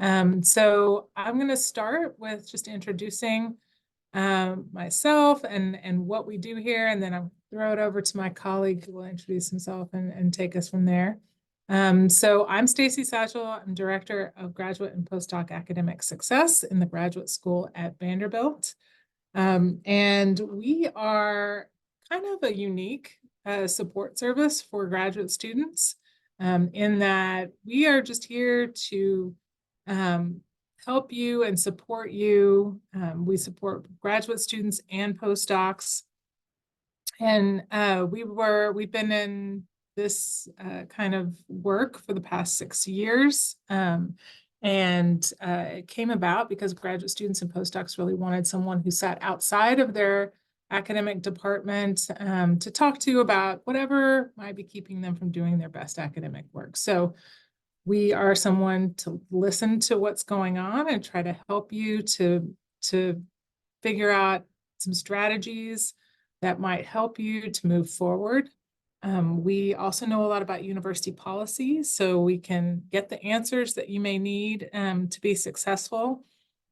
So I'm going to start with just introducing myself and what we do here, and then I'll throw it over to my colleague who will introduce himself and take us from there. So I'm Stacey Satchel. I'm Director of Graduate and Postdoc Academic Success in the Graduate School at Vanderbilt. And we are kind of a unique support service for graduate students in that we are just here to help you and support you. We support graduate students and postdocs. And we've been in this kind of work for the past 6 years. It came about because graduate students and postdocs really wanted someone who sat outside of their academic department to talk to about whatever might be keeping them from doing their best academic work. So we are someone to listen to what's going on and try to help you to figure out some strategies that might help you to move forward. We also know a lot about university policy, so we can get the answers that you may need to be successful,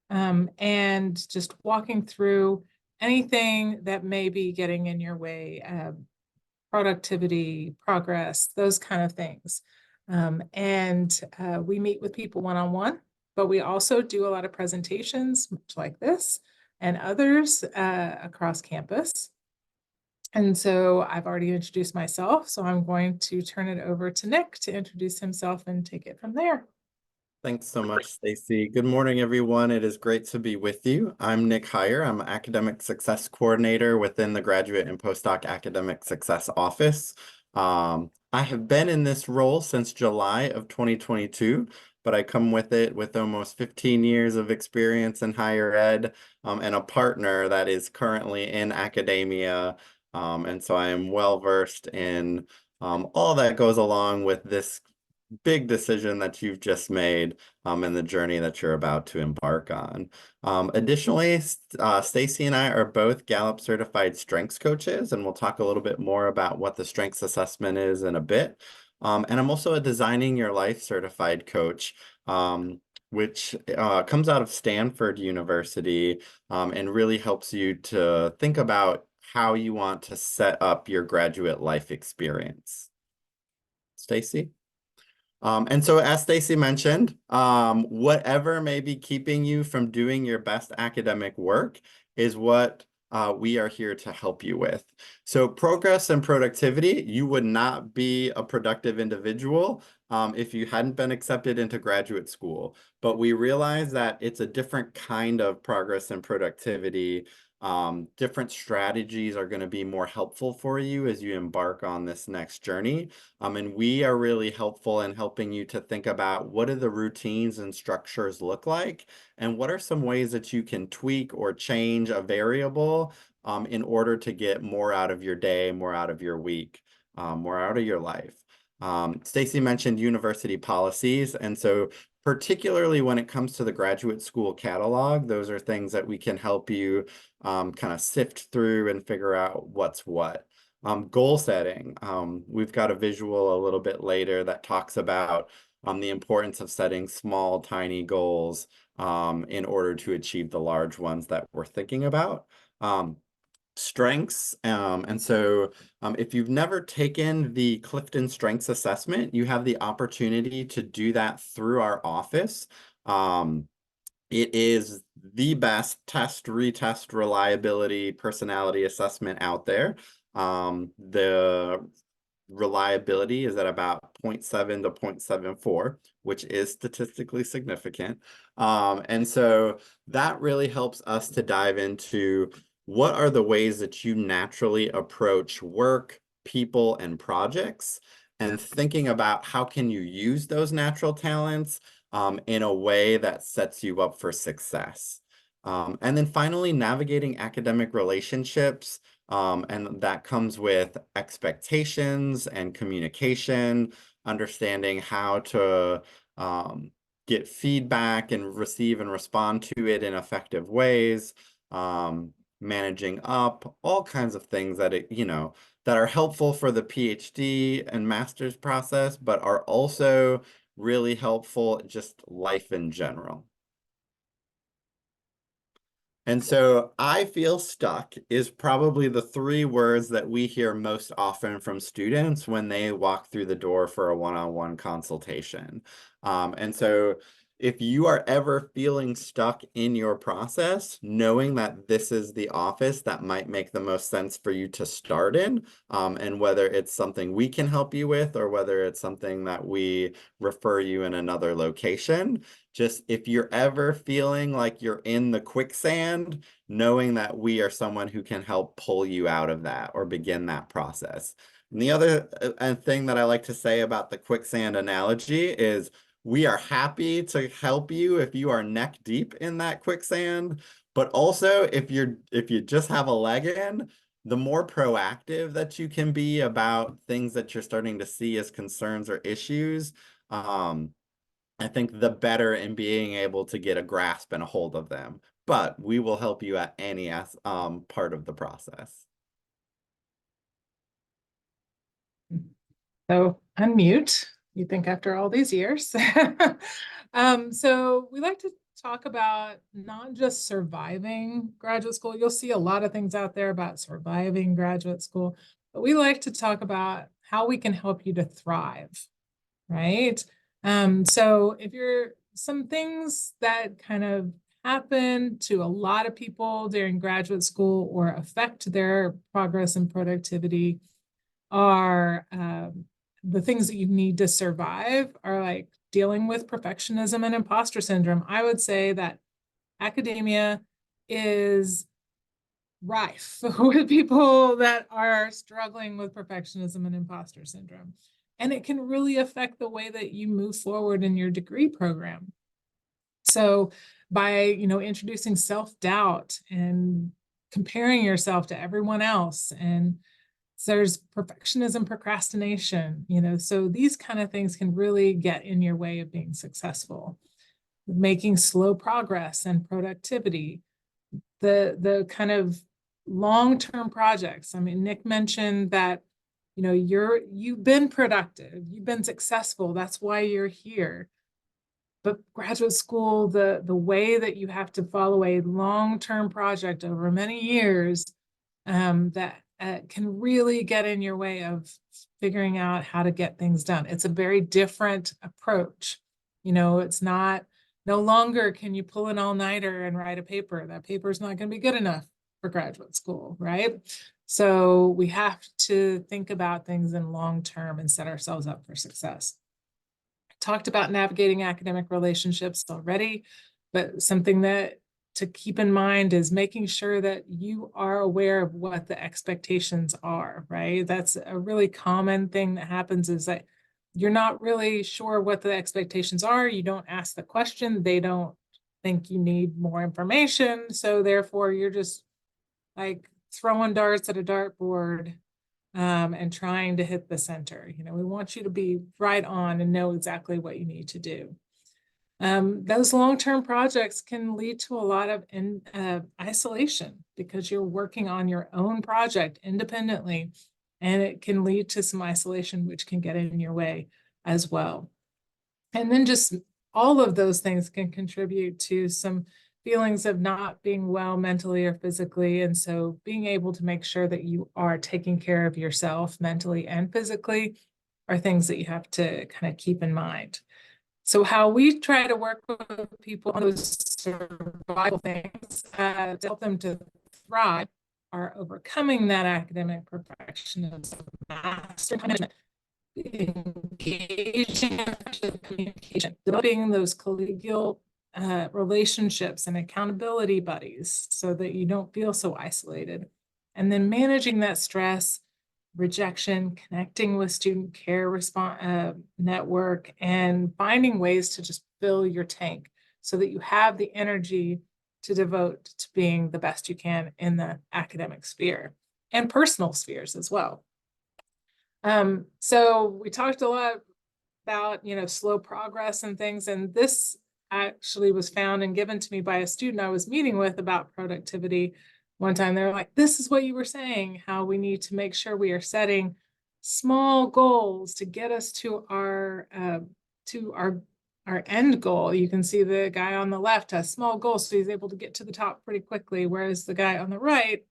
and just walking through anything that may be getting in your way, productivity, progress, those kind of things. We meet with people one-on-one, but we also do a lot of presentations, much like this, and others across campus. And so I've already introduced myself, so I'm going to turn it over to Nick to introduce himself and take it from there. Thanks so much, Stacey. Good morning, everyone. It is great to be with you. I'm Nick Heyer. I'm an Academic Success Coordinator within the Graduate and Postdoc Academic Success Office. I have been in this role since July of 2022, but I come with it with almost 15 years of experience in higher ed, and a partner that is currently in academia. And so I am well versed in all that goes along with this big decision that you've just made and the journey that you're about to embark on. Additionally, Stacey and I are both Gallup certified strengths coaches, and we'll talk a little bit more about what the strengths assessment is in a bit. And I'm also a Designing Your Life certified coach, which comes out of Stanford University, and really helps you to think about how you want to set up your graduate life experience. Stacey? And so as Stacey mentioned, whatever may be keeping you from doing your best academic work is what we are here to help you with. So progress and productivity, you would not be a productive individual if you hadn't been accepted into graduate school. But we realize that it's a different kind of progress and productivity. Different strategies are going to be more helpful for you as you embark on this next journey. And we are really helpful in helping you to think about what do the routines and structures look like, and what are some ways that you can tweak or change a variable in order to get more out of your day, more out of your week, more out of your life. Stacey mentioned university policies, and so particularly when it comes to the graduate school catalog, those are things that we can help you kind of sift through and figure out what's what. Goal setting. We've got a visual a little bit later that talks about the importance of setting small, tiny goals in order to achieve the large ones that we're thinking about. Strengths. And so if you've never taken the Clifton Strengths Assessment, you have the opportunity to do that through our office. It is the best test, retest, reliability, personality assessment out there. The reliability is at about 0.7 to 0.74, which is statistically significant. And so that really helps us to dive into what are the ways that you naturally approach work, people, and projects, and thinking about how can you use those natural talents in a way that sets you up for success. And then finally, navigating academic relationships, and that comes with expectations and communication, understanding how to get feedback and receive and respond to it in effective ways, managing up, all kinds of things that that are helpful for the PhD and master's process, but are also really helpful, just life in general. And so I feel stuck is probably the 3 words that we hear most often from students when they walk through the door for a one-on-one consultation. And so if you are ever feeling stuck in your process, knowing that this is the office that might make the most sense for you to start in, and whether it's something we can help you with or whether it's something that we refer you in another location, just if you're ever feeling like you're in the quicksand, knowing that we are someone who can help pull you out of that or begin that process. And the other thing that I like to say about the quicksand analogy is we are happy to help you if you are neck deep in that quicksand, but also if you just have a leg in, the more proactive that you can be about things that you're starting to see as concerns or issues, I think the better in being able to get a grasp and a hold of them. But we will help you at any part of the process. So unmute, you think after all these years. So we like to talk about not just surviving graduate school. You'll see a lot of things out there about surviving graduate school, but we like to talk about how we can help you to thrive, right? So if you're some things that kind of happen to a lot of people during graduate school or affect their progress and productivity are the things that you need to survive are like dealing with perfectionism and imposter syndrome. I would say that academia is rife with people that are struggling with perfectionism and imposter syndrome. And it can really affect the way that you move forward in your degree program. So by, introducing self-doubt and comparing yourself to everyone else, and so there's perfectionism, procrastination, so these kind of things can really get in your way of being successful. Making slow progress and productivity, the kind of long-term projects. I mean, Nick mentioned that, you've been productive, you've been successful, that's why you're here. But graduate school, the way that you have to follow a long-term project over many years, that can really get in your way of figuring out how to get things done. It's a very different approach. It's not, no longer can you pull an all-nighter and write a paper. That paper is not going to be good enough for graduate school, right? So we have to think about things in long term and set ourselves up for success. I talked about navigating academic relationships already, but something that to keep in mind is making sure that you are aware of what the expectations are, right? That's a really common thing that happens, is that you're not really sure what the expectations are. You don't ask the question. They don't think you need more information. So therefore you're just like throwing darts at a dartboard and trying to hit the center. We want you to be right on and know exactly what you need to do. Those long-term projects can lead to a lot of isolation because you're working on your own project independently, and it can lead to some isolation, which can get in your way as well. And then just all of those things can contribute to some feelings of not being well mentally or physically. And so being able to make sure that you are taking care of yourself mentally and physically are things that you have to kind of keep in mind. So how we try to work with people on those survival things to help them to thrive are overcoming that academic perfectionism, mastering management, engaging in communication, developing those collegial relationships and accountability buddies so that you don't feel so isolated, and then managing that stress, rejection, connecting with student care network, and finding ways to just fill your tank so that you have the energy to devote to being the best you can in the academic sphere and personal spheres as well. So we talked a lot about, slow progress and things, and this actually was found and given to me by a student I was meeting with about productivity. One time they were like, this is what you were saying, how we need to make sure we are setting small goals to get us to our to our end goal. You can see the guy on the left has small goals, so he's able to get to the top pretty quickly, whereas the guy on the right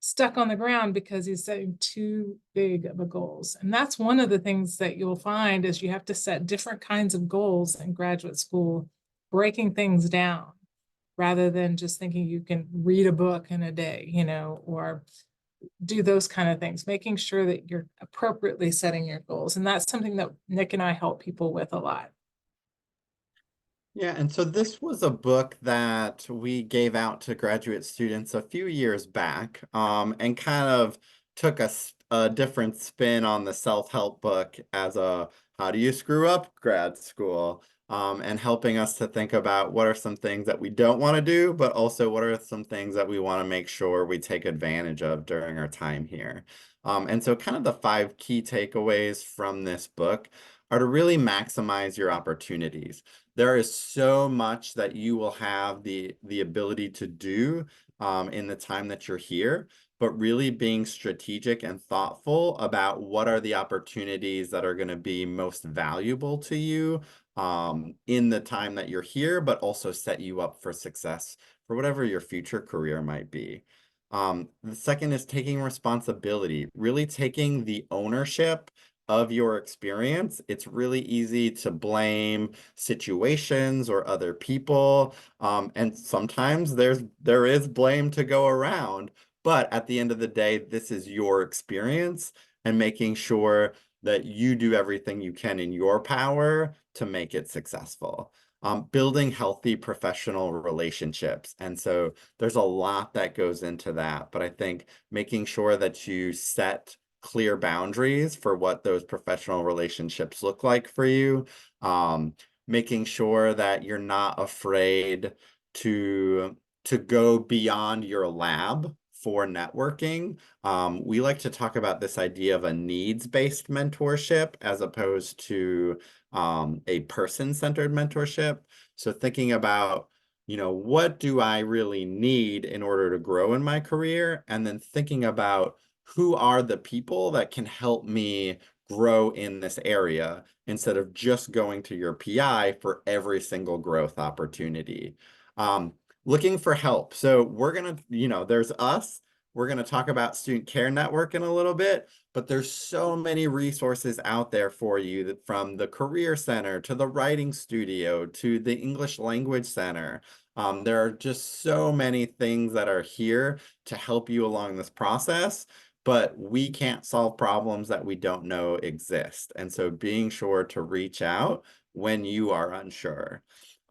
stuck on the ground because he's setting too big of a goals. And that's one of the things that you'll find is you have to set different kinds of goals in graduate school, breaking things down rather than just thinking you can read a book in a day, you know, or do those kind of things, making sure that you're appropriately setting your goals. And that's something that Nick and I help people with a lot. Yeah, and so this was a book that we gave out to graduate students a few years back, and kind of took a different spin on the self-help book as a how do you screw up grad school, and helping us to think about what are some things that we don't want to do, but also what are some things that we want to make sure we take advantage of during our time here. And so kind of the 5 key takeaways from this book are to really maximize your opportunities. There is so much that you will have the ability to do in the time that you're here, but really being strategic and thoughtful about what are the opportunities that are going to be most valuable to you in the time that you're here, but also set you up for success for whatever your future career might be. The second is taking responsibility, really taking the ownership of your experience. It's really easy to blame situations or other people. And sometimes there is blame to go around. But at the end of the day, this is your experience, and making sure that you do everything you can in your power to make it successful. Building healthy professional relationships. And so there's a lot that goes into that. But I think making sure that you set clear boundaries for what those professional relationships look like for you, making sure that you're not afraid to go beyond your lab for networking. We like to talk about this idea of a needs-based mentorship as opposed to a person-centered mentorship. So thinking about, you know, what do I really need in order to grow in my career? And then thinking about who are the people that can help me grow in this area instead of just going to your PI for every single growth opportunity. Looking for help. So we're going to, you know, there's us. We're going to talk about Student Care Network in a little bit, but there's so many resources out there for you, that from the Career Center to the Writing Studio to the English Language Center. There are just so many things that are here to help you along this process, but we can't solve problems that we don't know exist. And so being sure to reach out when you are unsure.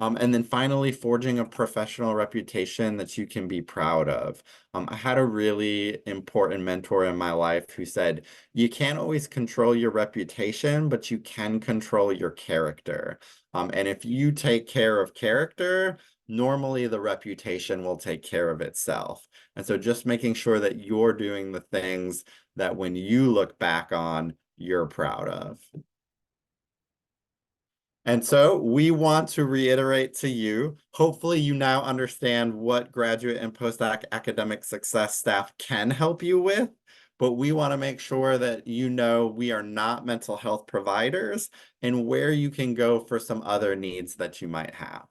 And then finally, forging a professional reputation that you can be proud of. I had a really important mentor in my life who said, you can't always control your reputation, but you can control your character. And if you take care of character, normally the reputation will take care of itself. And so just making sure that you're doing the things that when you look back on, you're proud of. And so we want to reiterate to you, hopefully you now understand what graduate and postdoc academic success staff can help you with, but we want to make sure that you know we are not mental health providers and where you can go for some other needs that you might have.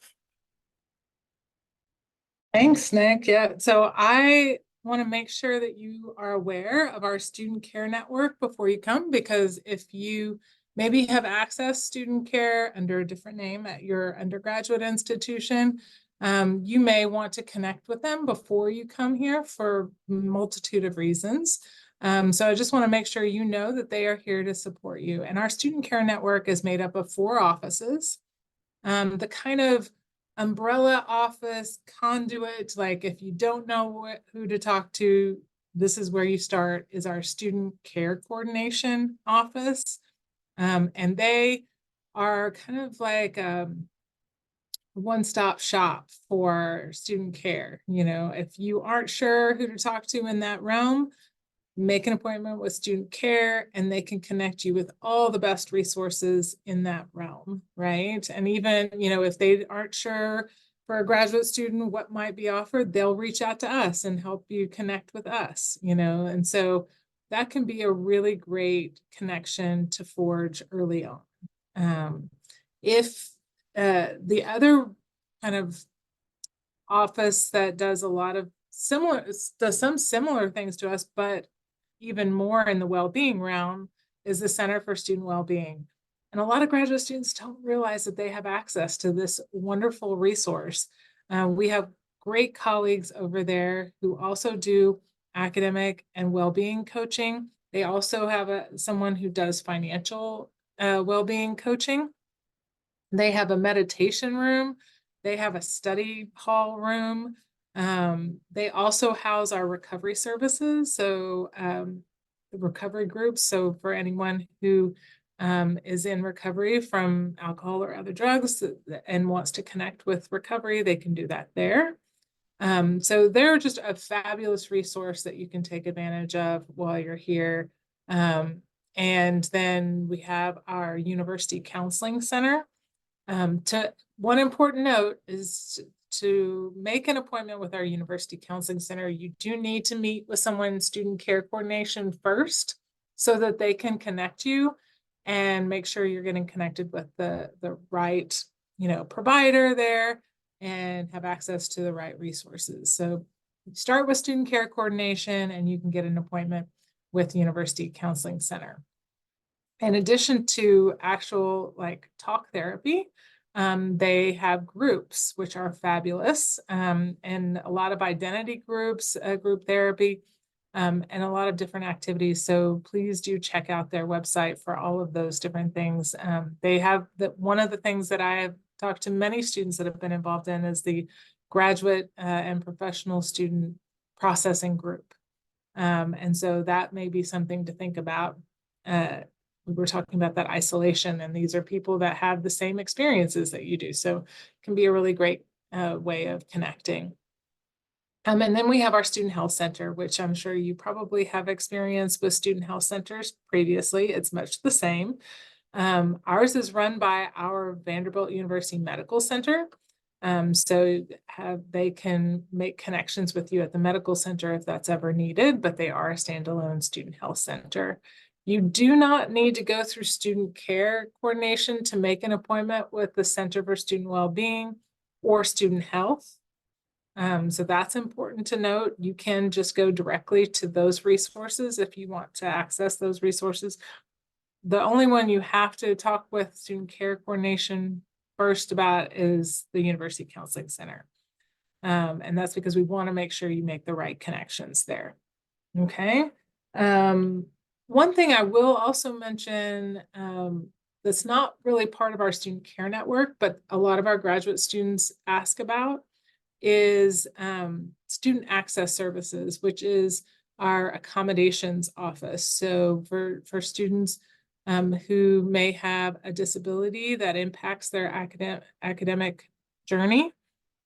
Thanks, Nick. Yeah, so I want to make sure that you are aware of our Student Care Network before you come, because if you maybe have access student care under a different name at your undergraduate institution, you may want to connect with them before you come here for a multitude of reasons. So I just want to make sure you know that they are here to support you. And our Student Care Network is made up of 4 offices. The kind of umbrella office conduit, like if you don't know who to talk to, this is where you start, is our Student Care Coordination office. And they are kind of like a one-stop shop for student care. You know, if you aren't sure who to talk to in that realm, make an appointment with student care and they can connect you with all the best resources in that realm, right? And even, you know, if they aren't sure for a graduate student what might be offered, they'll reach out to us and help you connect with us, you know? And so that can be a really great connection to forge early on. If the other kind of office that does a lot of does some similar things to us, but even more in the well-being realm, is the Center for Student Wellbeing. And a lot of graduate students don't realize that they have access to this wonderful resource. We have great colleagues over there who also do academic and well-being coaching. They also have someone who does financial well-being coaching. They have a meditation room. They have a study hall room. They also house our recovery services. So the recovery groups. So for anyone who is in recovery from alcohol or other drugs and wants to connect with recovery, they can do that there. So they're just a fabulous resource that you can take advantage of while you're here. And then we have our University Counseling Center. One important note is to make an appointment with our University Counseling Center. You do need to meet with someone in student care coordination first so that they can connect you and make sure you're getting connected with the right, provider there and have access to the right resources. So start with student care coordination and you can get an appointment with University Counseling Center. In addition to actual talk therapy, they have groups, which are fabulous, and a lot of identity groups, group therapy, and a lot of different activities. So please do check out their website for all of those different things. They have one of the things that I have talked to many students that have been involved in is the graduate and professional student processing group. And so that may be something to think about. We're talking about that isolation, and these are people that have the same experiences that you do. So it can be a really great way of connecting. And then we have our Student Health Center, which I'm sure you probably have experience with student health centers previously. It's much the same. Ours is run by our Vanderbilt University Medical Center. So they can make connections with you at the medical center if that's ever needed, but they are a standalone student health center. You do not need to go through student care coordination to make an appointment with the Center for Student Wellbeing or student health. So that's important to note. You can just go directly to those resources if you want to access those resources. The only one you have to talk with student care coordination first about is the University Counseling Center. And that's because we want to make sure you make the right connections there. Okay. One thing I will also mention that's not really part of our student care network, but a lot of our graduate students ask about is student access services, which is our accommodations office. So for students who may have a disability that impacts their academic journey,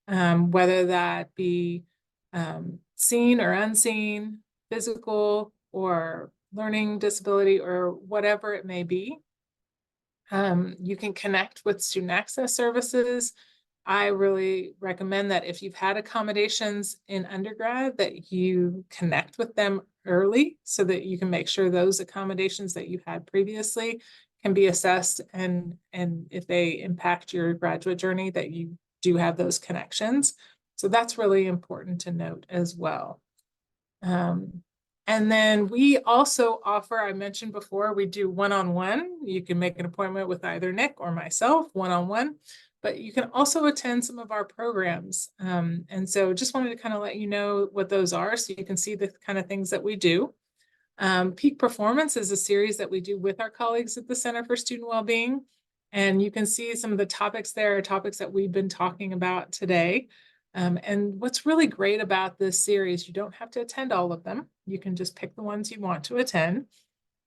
whether that be seen or unseen, physical or learning disability, or whatever it may be. You can connect with student access services. I really recommend that if you've had accommodations in undergrad, that you connect with them early so that you can make sure those accommodations that you had previously can be assessed, and if they impact your graduate journey, that you do have those connections. So that's really important to note as well. And then we also offer, I mentioned before, we do one-on-one. You can make an appointment with either Nick or myself, one-on-one, but you can also attend some of our programs. And so just wanted to kind of let you know what those are so you can see the kind of things that we do. Peak Performance is a series that we do with our colleagues at the Center for Student Wellbeing. And you can see some of the topics there are topics that we've been talking about today. And what's really great about this series, you don't have to attend all of them. You can just pick the ones you want to attend.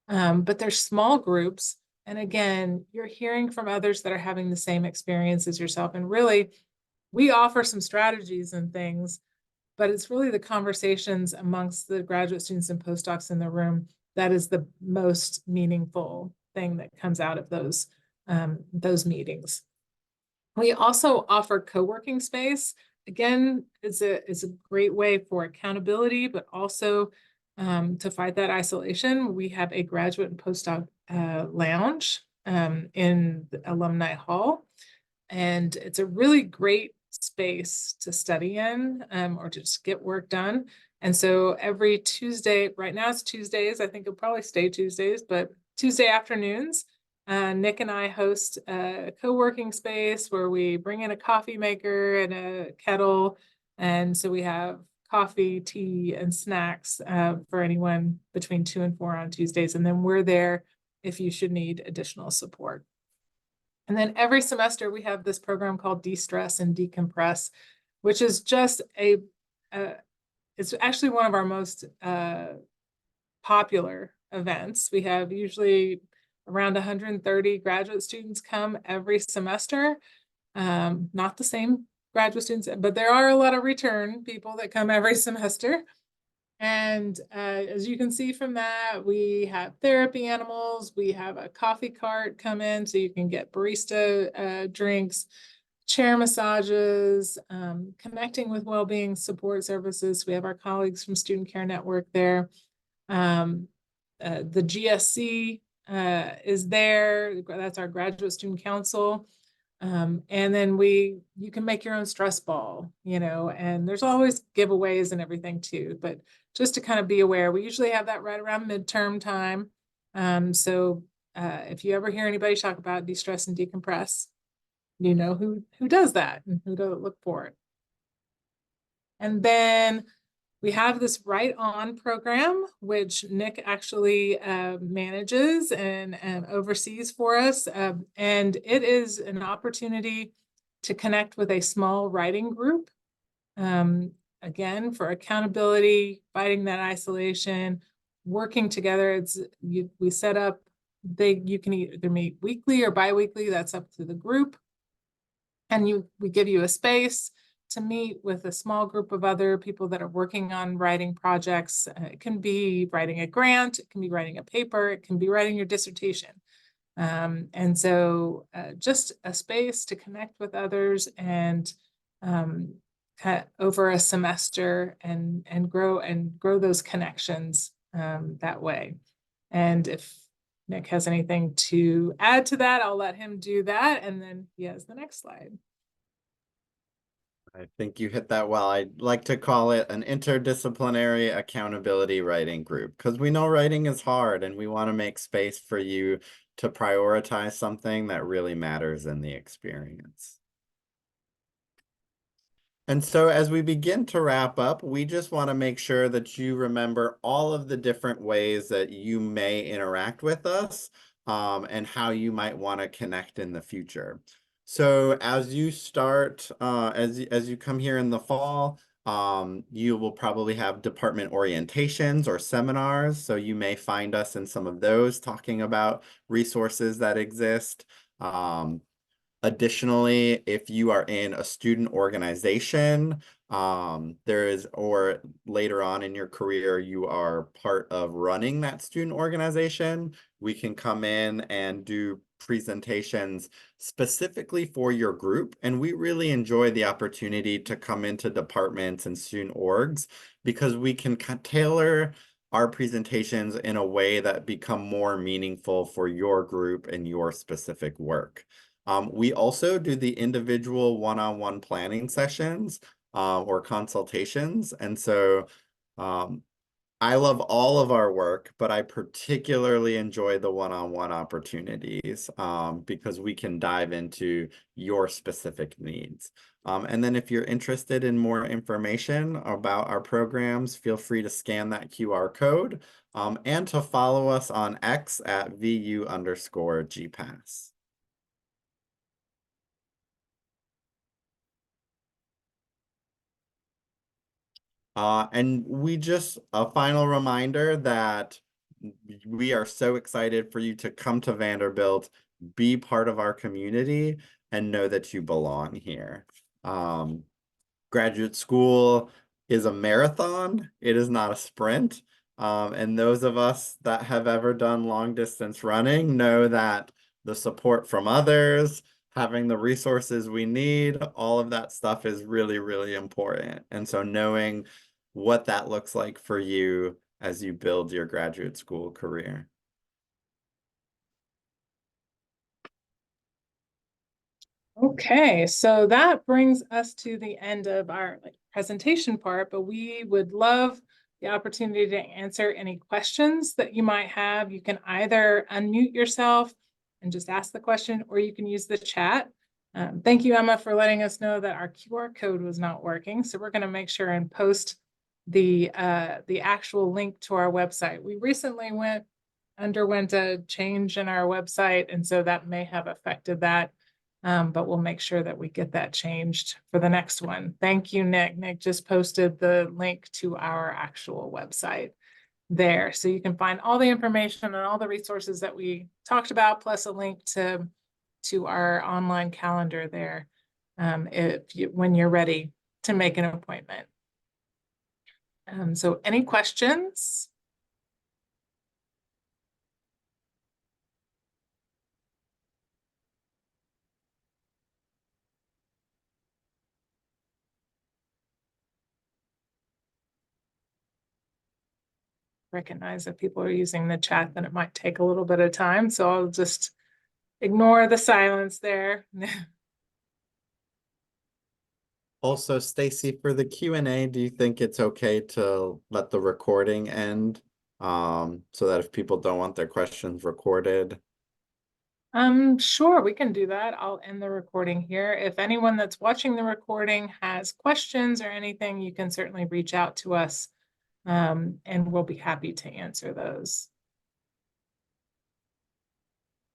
But they're small groups. And again, you're hearing from others that are having the same experience as yourself. And really, we offer some strategies and things, but it's really the conversations amongst the graduate students and postdocs in the room that is the most meaningful thing that comes out of those meetings. We also offer co-working space. Again, it's a great way for accountability, but also to fight that isolation. We have a graduate and postdoc lounge in the Alumni Hall. And it's a really great space to study in or to just get work done. And so every Tuesday, right now it's Tuesdays, I think it'll probably stay Tuesdays, but Tuesday afternoons, Nick and I host a co-working space where we bring in a coffee maker and a kettle. And so we have coffee, tea, and snacks for anyone between 2 and 4 on Tuesdays. And then we're there if you should need additional support. And then every semester we have this program called De-Stress and Decompress, which is just it's actually one of our most popular events. We have usually around 130 graduate students come every semester. Not the same graduate students, but there are a lot of return people that come every semester. And as you can see from that, we have therapy animals. We have a coffee cart come in so you can get barista drinks, chair massages, connecting with well-being support services. We have our colleagues from Student Care Network there. The GSC is there. That's our Graduate Student Council. And then you can make your own stress ball, and there's always giveaways and everything too, but just to kind of be aware, we usually have that right around midterm time. So if you ever hear anybody talk about de-stress and decompress, you know who does that and who to look for it. And then we have this Right On program, which Nick actually manages and oversees for us. And it is an opportunity to connect with a small writing group. Again, for accountability, fighting that isolation, working together. We set up, you can either meet weekly or bi-weekly, that's up to the group. And we give you a space to meet with a small group of other people that are working on writing projects. It can be writing a grant, it can be writing a paper, it can be writing your dissertation. And so just a space to connect with others and over a semester and grow those connections that way. And if Nick has anything to add to that, I'll let him do that. And then he has the next slide. I think you hit that well. I'd like to call it an interdisciplinary accountability writing group because we know writing is hard and we want to make space for you to prioritize something that really matters in the experience. And so as we begin to wrap up, we just want to make sure that you remember all of the different ways that you may interact with us and how you might want to connect in the future. So as you start, as you come here in the fall, you will probably have department orientations or seminars. So you may find us in some of those talking about resources that exist. Additionally, if you are in a student organization, or later on in your career, you are part of running that student organization, we can come in and do presentations specifically for your group. And we really enjoy the opportunity to come into departments and student orgs because we can tailor our presentations in a way that become more meaningful for your group and your specific work. We also do the individual one-on-one planning sessions or consultations. And so I love all of our work, but I particularly enjoy the one-on-one opportunities because we can dive into your specific needs. And then if you're interested in more information about our programs, feel free to scan that QR code and to follow us on X at VU_GPass. And a final reminder that we are so excited for you to come to Vanderbilt, be part of our community, and know that you belong here. Graduate school is a marathon. It is not a sprint. And those of us that have ever done long distance running know that the support from others, having the resources we need, all of that stuff is really, really important. And so knowing what that looks like for you as you build your graduate school career. Okay, so that brings us to the end of our presentation part, but we would love the opportunity to answer any questions that you might have. You can either unmute yourself and just ask the question, or you can use the chat. Thank you, Emma, for letting us know that our QR code was not working. So we're going to make sure and post the actual link to our website. We recently underwent a change in our website, and so that may have affected that. But we'll make sure that we get that changed for the next one. Thank you, Nick. Nick just posted the link to our actual website there. So you can find all the information and all the resources that we talked about, plus a link to our online calendar there when you're ready to make an appointment. So any questions? Recognize that people are using the chat, then it might take a little bit of time. So I'll just ignore the silence there. Also, Stacey, for the Q&A, do you think it's okay to let the recording end? So that if people don't want their questions recorded? Sure, we can do that. I'll end the recording here. If anyone that's watching the recording has questions or anything, you can certainly reach out to us, and we'll be happy to answer those.